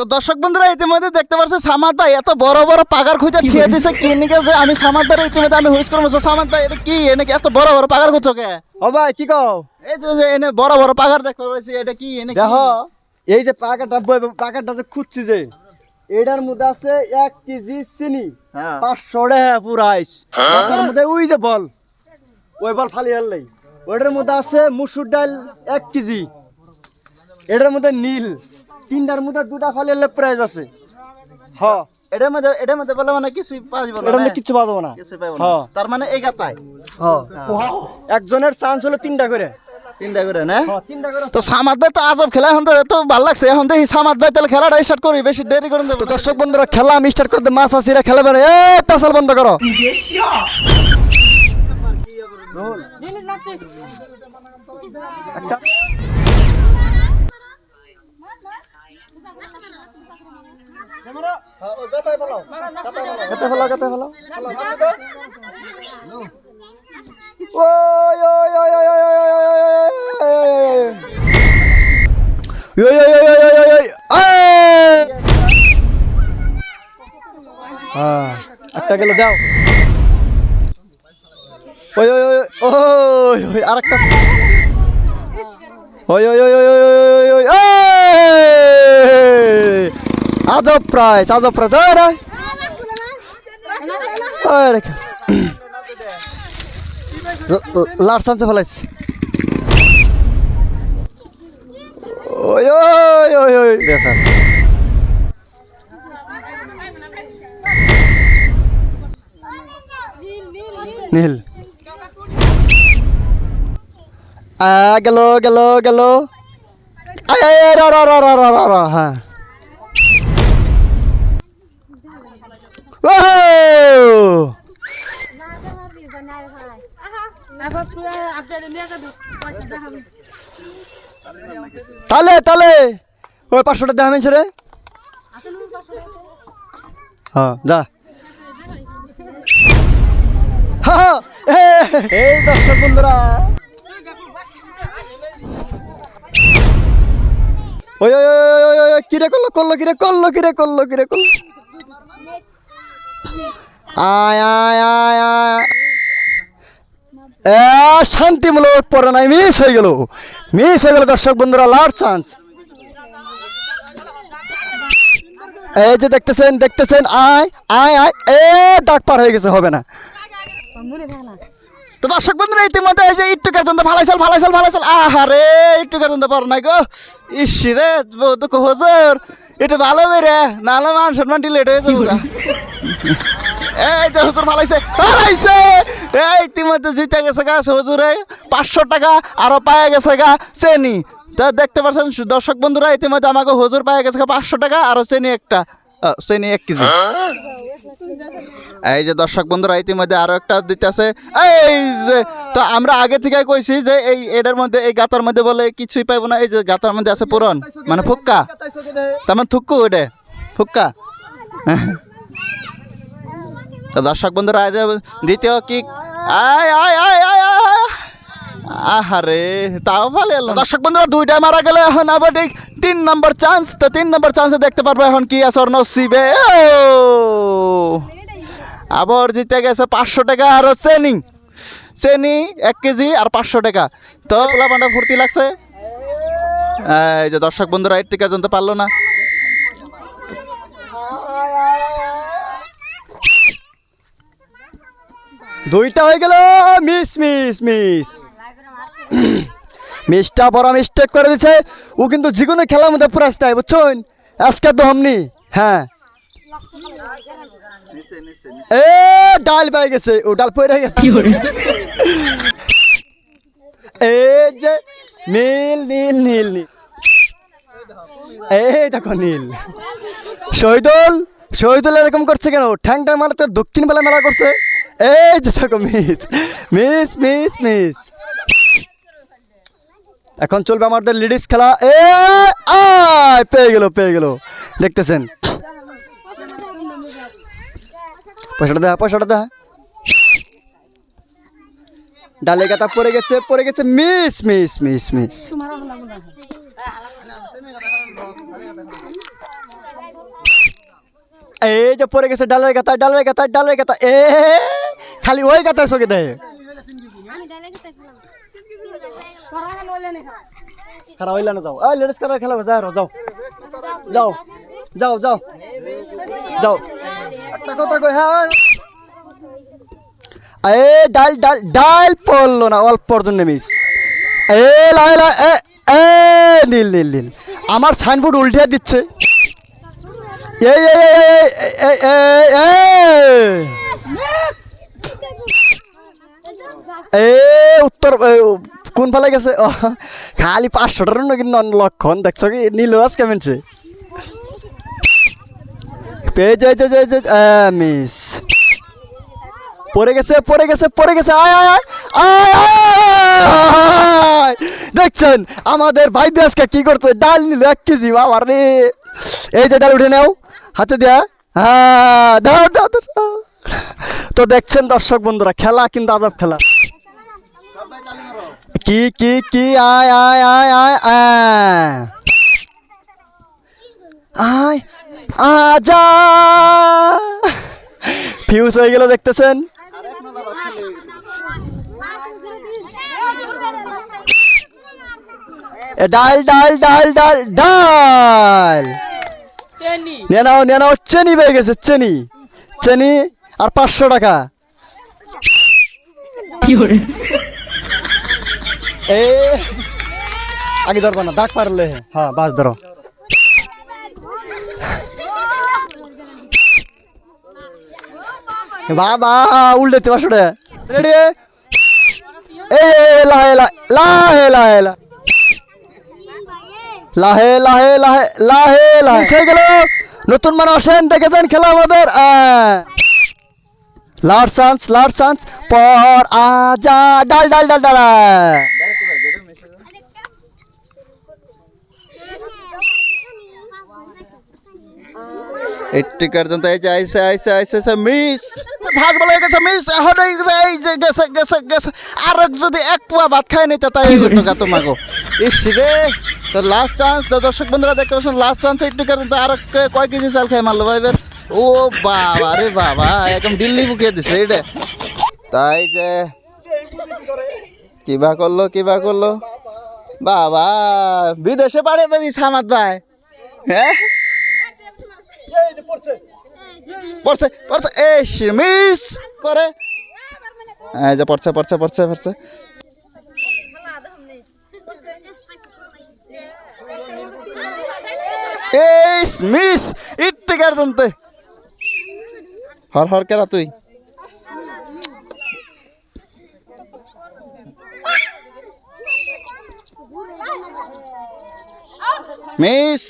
তো দর্শক বন্ধুরা ইতিমধ্যে দেখতে পাচ্ছে সামাদ ভাই এত বড় বড় পাগার খুঁজে থিয়ে দিছে কি নিকে যে আমি সামাদ ভাই ইতিমধ্যে আমি হুইস করবো সামাদ ভাই এটা কি এনে এত বড় বড় পাগার খুঁজছো কে? ও ভাই কি কও? এই যে এনে বড় বড় পাগার দেখতে পাচ্ছি এটা কি এনে দেখো এই যে পাকাটা যে খুঁজছি যে এটার মধ্যে আছে 1 কেজি চিনি, 500 টাকা পুরাইস। তার মধ্যে ওই যে বল ওই বল ফালি আনলাই ওটার মধ্যে আছে মুসুর ডাল 1 কেজি, এটার মধ্যে নীল তিনটার মধ্যে দুটা ফালি আনলে প্রাইস আছে। হ্যাঁ এটার মধ্যে বলে মানে কিছুই পাওয়া এটার মধ্যে কিছু পাবো না। হ্যাঁ তার মানে এই গাতায় একজনের চান্স হলো 3টা করে। 3টা করে না? হ্যাঁ 3টা করে। তো সামাদ ভাই তো আজব খেলা এখন তো ভালো লাগছে। এখন দেখি সামাদ ভাই তাহলে খেলাটা স্টার্ট করি, বেশি দেরি করে দেবো। দর্শক বন্ধুরা খেলা আমি স্টার্ট করতে মাছ আসিরা খেলা বেড়ে পেশাল বন্ধ করো। একটা গেল দাও। ওই ওই ওই ওই ওই আরেকটা ওই ওই ওই ওই ওই ওই আজব প্রাইস লাস্ট চান্সে ফেলাইছি। ওই ওই ওই ওই স্যার নীল গেল গেল গেল হ্যাঁ তালে তালে ওই 500টা দেখা মেনছে রে। হ্যাঁ যা এই দর্শক বন্ধুরা ওই ওই ওই কিরে করলো আয় আয় আয় আয় শান্তিমূলক পরে নাই মিস হয়ে গেল দর্শক বন্ধুরা লাস্ট চান্স। এই যে দেখতেছেন আয় আয় আয় ডাক পার হয়ে গেছে হবে না। তো দর্শক বন্ধুরা ইতিমধ্যে এই যে ইট্টুকের জন্য ফালাইছাল আহারে ইট্টুকের জন্য পার নাই গো ইসিরে দুঃখ হজর এটা ভালো করে নাহলে মান সম্মান ডিলেট হয়ে যাবো গা। এই যে হুজুর ফালাইছে এই ইতিমধ্যে জিতে গেছে গা হুজুরে 500 টাকা আরো পায়ে গেছে গা চেনি। তা দেখতে পাচ্ছেন দর্শক বন্ধুরা ইতিমধ্যে আমাকে হুজুর পায়ে গেছে 500 টাকা আরো চেনি 1 কেজি। এই যে দর্শক বন্ধুরা ইতিমধ্যে আরো একটা দিতেছে। এই যে তো আমরা আগে থেকে কইছি যে এটার মধ্যে এই গাতার মধ্যে বলে কিছুই পাইবো না। এই যে গাতার মধ্যে আছে পুরন মানে ফুক্কা তার মানে থুক্কু ওটা ফুক্কা। তো দর্শক বন্ধুরা আজ দ্বিতীয় কিক আহারে তাও ভালো এলো। দর্শক বন্ধুরা 2টা মারা গেলে এখন আবার 3 নম্বর চান্স। তো 3 নম্বর চান্সে দেখতে পারবো এখন কি আছে ওর নসিবে। আবার জিতে গেছে 500 টাকা আর চেনি 1 কেজি আর 500 টাকা। তো লাভানটা ফুর্তি লাগছে। এই যে দর্শক বন্ধুরা 8 টাকা জানতে পারলো না। দুইটা হয়ে গেল মিসটা বড় মিস্টেক করে দিচ্ছে ও কিন্তু যেকোনো খেলার মধ্যে পুরাস তাই বুঝছেন আজকে তো হমনি। হ্যাঁ ডাল পাই গেছে ও ডাল পড়ে গেছে। এই যে নীল নীল নীল নীল এই দেখো নীল শহীদুল এরকম করছে কেন ঠ্যাংটা মারতে দক্ষিণ বেলা মেলা করছে। এই যে দেখো মিস এখন চলবে আমাদের লেডিস খেলা। পেয়ে গেল দেখতেছেন পয়সাটা দা ডালে গাতা পড়ে গেছে মিস এই যে পড়ে গেছে ডালের গাতা ডালের গাতা ডালের গাতা এ খালি ওই গাতা চোখে দেয় খারাপ হইলে না যাও এই লেডিস কার খেলা যাও যাও যাও যাও যাও যাও একটা কথা কই হ্যাঁ এ ডাল ডাল ডাল পড়লো না অল্পর জন্য মিস এ লাইলা এ এ নীল নীল নীল আমার সাইনবোর্ড উল্টে দিচ্ছে এই এ উত্তর কোন ফালে গেছে খালি 500টার নাকি লক্ষণ দেখছো কি নীল আজকে মেনছে পেজ মিস পড়ে গেছে পড়ে গেছে পড়ে গেছে আয় আয় আয় আয় দেখছেন আমাদের ভাই আজকে কি করছে ডাল নিল 1 কেজি বাবা রে এই যে ডাল উঠে নাও হাতে দেয়া হ্যাঁ দাও দাও তো দেখছেন দর্শক বন্ধুরা খেলা কিন্তু আজব খেলা কি কি কি আয় আয় আয় আয় আয় আজা ফিউজ হয়ে গেল দেখতেছেন ডাল ডাল ডাল ডাল ডাল নিয়ে নাও চেনি পেয়ে গেছে চেনি চেনি আর 500 টাকা এ আগে ধরবা না দাগ পারলে হ্যাঁ বাস ধরো বাবা উল্টেতে 500 টাকা রেডি এ লাহে লাহে লাহে লাহে লাহে লাহে লাহে লাহে সে গেল নতুন মানুষ আসেন দেখেছেন খেলা আমাদের লার চান্স পর আজা ডাল ডাল ডাল ডাল এইটি পর্যন্ত এই যে আইসে মিস ভাগ বলে গেছে মিস এখন এই যে গেছে গেছে গেছে আর যদি 1 পোয়া ভাত খাই নিতে তাই হতো গা তোমাগো ইস রে তো লাস্ট চান্স তো দর্শক বন্ধুরা দেখতে পাচ্ছেন লাস্ট চান্স এইটি পর্যন্ত আর কয় কেজি চাল খাই মারলো ভাই ও বাবা রে বাবা একদম দিল্লি বুকিয়ে দিছে এটা তাই যে কিবা করলো বাবা বিদেশে পাঠিয়ে দিস আমার ভাই হ্যাঁ পড়ছে এই মিস করে এই যে পড়ছে এই মিস ইট্টি কার দন্তে হর কেরা তুই মিস